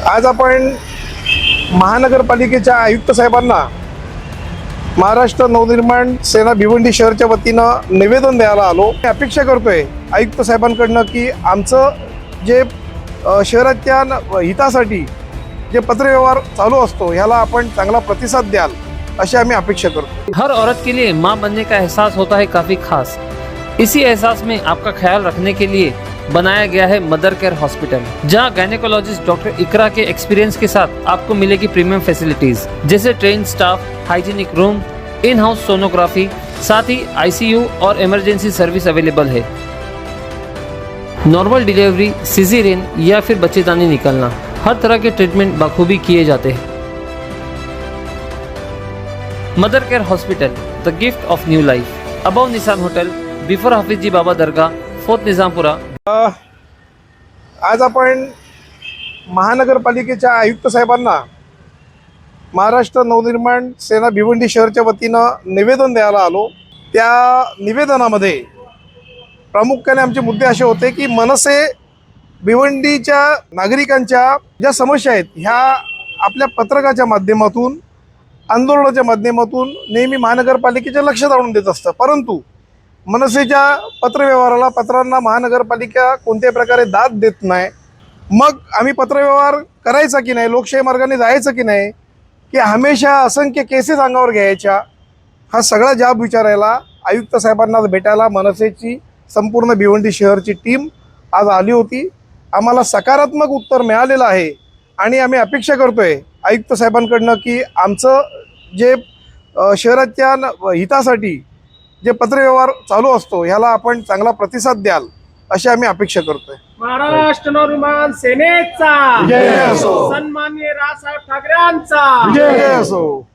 आज आपण महानगरपालिकेच्या आयुक्त साहेबांना महाराष्ट्र नवनिर्माण सेना भिवंडी शहरच्या वतीनं निवेदन द्यायला आलो। अपेक्षा करतोय आयुक्त साहेबांकडनं की आमचं जे शहराच्या हितासाठी जे पत्रव्यवहार चालू असतो ह्याला आपण चांगला प्रतिसाद द्याल अशी आम्ही अपेक्षा करतो। हर औरत के लिए माँ बनने का एहसास होता है काफी खास। इसी एहसास में आपका ख्याल रखने के लिए बनाया गया है मदर केयर हॉस्पिटल, जहां गायनेकोलॉजिस्ट डॉक्टर इकरा के एक्सपीरियंस के साथ आपको मिलेगी प्रीमियम फैसिलिटीज जैसे train staff, hygienic room, in house sonography, साथ ही आईसीयू और इमरजेंसी सर्विस अवेलेबल है। नॉर्मल डिलीवरी, सिजेरियन या फिर बच्चेदानी निकलना, हर तरह के ट्रीटमेंट बखूबी किए जाते हैं। Mother care hospital, the gift of new life, above निशान होटल, बिफोर हाफिजी बाबा दरगाह, फोर्थ निजामपुरा। आज आपण महानगरपालिकेच्या आयुक्त साहेबांना महाराष्ट्र नवनिर्माण सेना भिवंडी शहरच्या वतीनं निवेदन द्यायला आलो। त्या निवेदनामध्ये प्रामुख्याने आमचे मुद्दे असे होते की मनसे भिवंडीच्या नागरिकांच्या ज्या समस्या आहेत ह्या आपल्या पत्रकाच्या माध्यमातून, आंदोलनाच्या माध्यमातून नेहमी महानगरपालिकेच्या लक्षात आणून देत असतं, परंतु मनसेच्या पत्रव्यवहाराला, पत्रांना महानगरपालिका कोणत्याही प्रकारे दाद देत नाही। मग आम्ही पत्रव्यवहार करायचा की नाही, लोकशाही मार्गाने जायचं की नाही, की हमेशा असंख्य केसेस अंगावर घ्यायच्या, हा सगळा जाब विचारायला आयुक्त साहेबांना भेटायला मनसेची संपूर्ण भिवंडी शहरची टीम आज आली होती। आम्हाला सकारात्मक उत्तर मिळालेलं आहे आणि आम्ही अपेक्षा करतोय आयुक्त साहेबांकडनं की आमचं जे शहराच्या हितासाठी जे पत्रव्यवहार चालू असतो ह्याला आपण चांगला प्रतिसाद द्याल अशी आम्ही अपेक्षा करतोय। महाराष्ट्र नवनिर्माण सेनेचा विजय असो, सन्माननीय राजसाहेब ठाकरेंचा विजय असो।